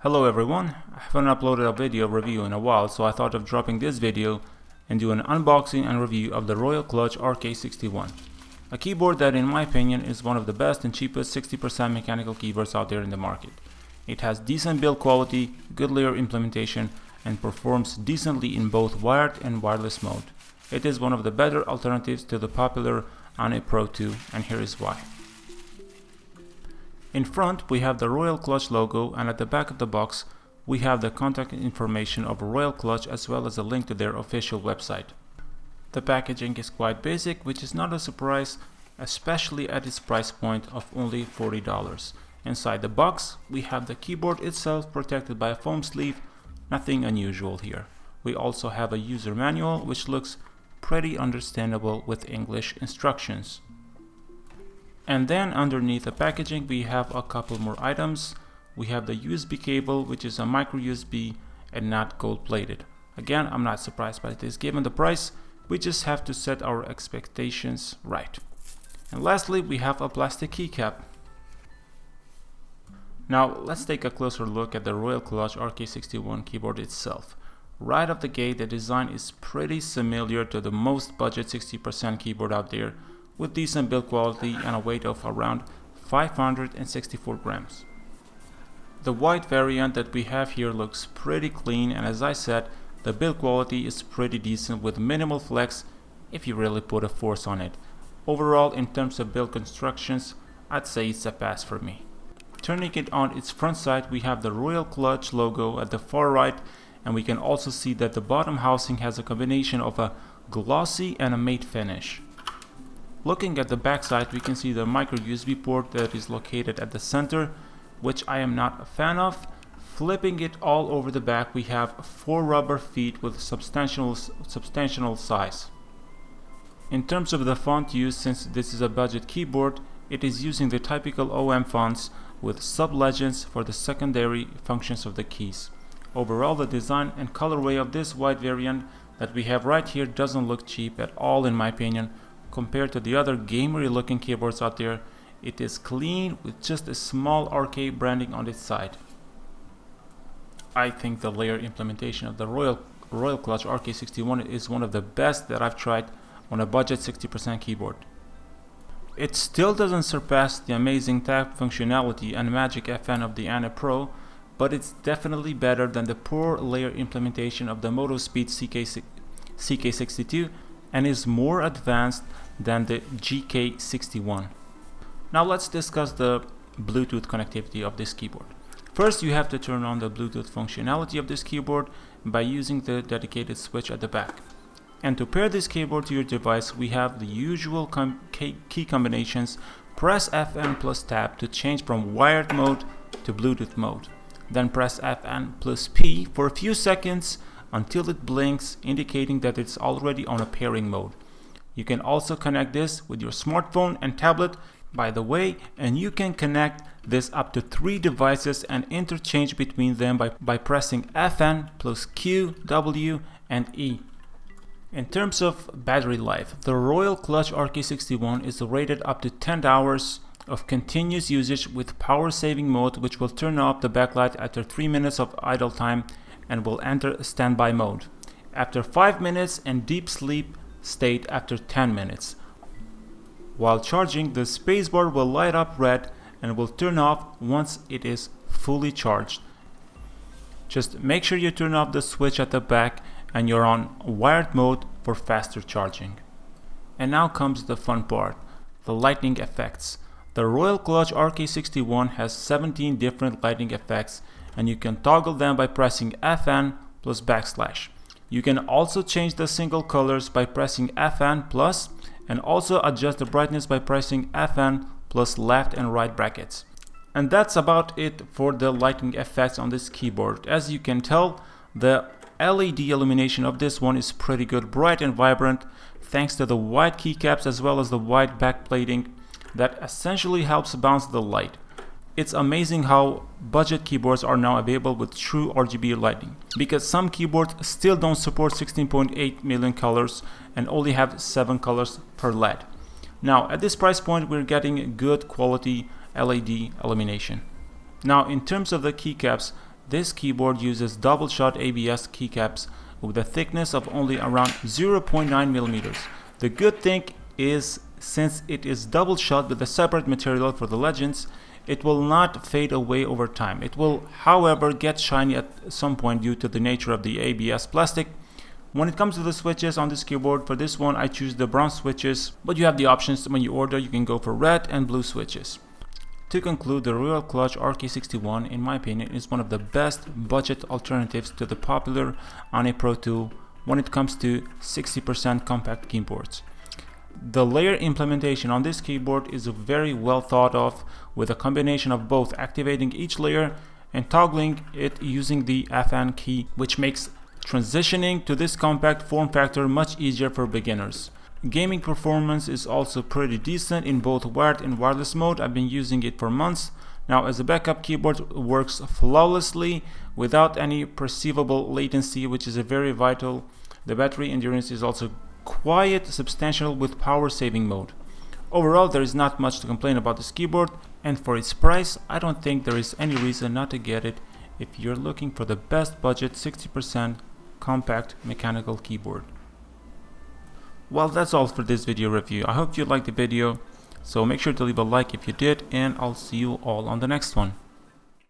Hello everyone, I haven't uploaded a video review in a while, so I thought of dropping this video and do an unboxing and review of the Royal Clutch RK61. A keyboard that in my opinion is one of the best and cheapest 60% mechanical keyboards out there in the market. It has decent build quality, good layer implementation, and performs decently in both wired and wireless mode. It is one of the better alternatives to the popular Ane Pro 2, and here is why. In front we have the Royal Clutch logo, and at the back of the box we have the contact information of Royal Clutch as well as a link to their official website. The packaging is quite basic, which is not a surprise, especially at its price point of only $40. Inside the box we have the keyboard itself protected by a foam sleeve, nothing unusual here. We also have a user manual which looks pretty understandable with English instructions. And then underneath the packaging we have a couple more items. We have the USB cable, which is a micro USB and not gold plated. Again, I'm not surprised by this given the price. We just have to set our expectations right. And lastly we have a plastic keycap. Now let's take a closer look at the Royal Clutch RK61 keyboard itself. Right off the gate the design is pretty similar to the most budget 60% keyboard out there, with decent build quality and a weight of around 564 grams. The white variant that we have here looks pretty clean, and as I said, the build quality is pretty decent with minimal flex if you really put a force on it. Overall, in terms of build constructions, I'd say it's a pass for me. Turning it on its front side, we have the Royal Clutch logo at the far right, and we can also see that the bottom housing has a combination of a glossy and a matte finish. Looking at the back side, we can see the micro USB port that is located at the center, which I am not a fan of. Flipping it all over the back, we have 4 rubber feet with substantial size. In terms of the font used, since this is a budget keyboard, it is using the typical OM fonts with sub-legends for the secondary functions of the keys. Overall, the design and colorway of this white variant that we have right here doesn't look cheap at all in my opinion. Compared to the other gamery looking keyboards out there, it is clean with just a small RK branding on its side. I think the layer implementation of the Royal Clutch RK61 is one of the best that I've tried on a budget 60% keyboard. It still doesn't surpass the amazing tap functionality and magic FN of the Ane Pro, but it's definitely better than the poor layer implementation of the MotoSpeed CK62 and is more advanced than the RK61. Now let's discuss the Bluetooth connectivity of this keyboard. First, you have to turn on the Bluetooth functionality of this keyboard by using the dedicated switch at the back. And to pair this keyboard to your device, we have the usual key combinations. Press FN plus tab to change from wired mode to Bluetooth mode. Then press FN plus P for a few seconds until it blinks, indicating that it's already on a pairing mode. You can also connect this with your smartphone and tablet, by the way, and you can connect this up to 3 devices and interchange between them by pressing FN plus Q, W, and E. In terms of battery life, the Royal Clutch RK61 is rated up to 10 hours of continuous usage with power saving mode, which will turn off the backlight after 3 minutes of idle time and will enter standby mode after 5 minutes and deep sleep state after 10 minutes. While charging, the spacebar will light up red and will turn off once it is fully charged. Just make sure you turn off the switch at the back and you're on wired mode for faster charging. And now comes the fun part, the lighting effects. The Royal Clutch RK61 has 17 different lighting effects, and you can toggle them by pressing FN plus backslash. You can also change the single colors by pressing FN plus, and also adjust the brightness by pressing FN plus left and right brackets. And that's about it for the lighting effects on this keyboard. As you can tell, the LED illumination of this one is pretty good, bright and vibrant, thanks to the white keycaps as well as the white backplating that essentially helps bounce the light. It's amazing how budget keyboards are now available with true RGB lighting, because some keyboards still don't support 16.8 million colors and only have 7 colors per LED. Now at this price point we're getting good quality LED illumination. Now in terms of the keycaps, This keyboard uses double-shot ABS keycaps with a thickness of only around 0.9 millimeters. The good thing is, since it is double-shot with a separate material for the legends, it will not fade away over time. It will, however, get shiny at some point due to the nature of the ABS plastic. When it comes to the switches on this keyboard, for this one I choose the brown switches, but you have the options when you order. You can go for red and blue switches. To conclude, the Royal Clutch RK61, in my opinion, is one of the best budget alternatives to the popular Ane Pro tool when it comes to 60% compact keyboards. The layer implementation on this keyboard is very well thought of, with a combination of both activating each layer and toggling it using the FN key, which makes transitioning to this compact form factor much easier for beginners. Gaming performance is also pretty decent in both wired and wireless mode. I've been using it for months. Now, as a backup keyboard, it works flawlessly without any perceivable latency, which is a very vital. The battery endurance is also quite substantial with power saving mode. Overall, there is not much to complain about this keyboard, and for its price, I don't think there is any reason not to get it if you're looking for the best budget 60% compact mechanical keyboard. Well, that's all for this video review. I hope you liked the video, so make sure to leave a like if you did, and I'll see you all on the next one.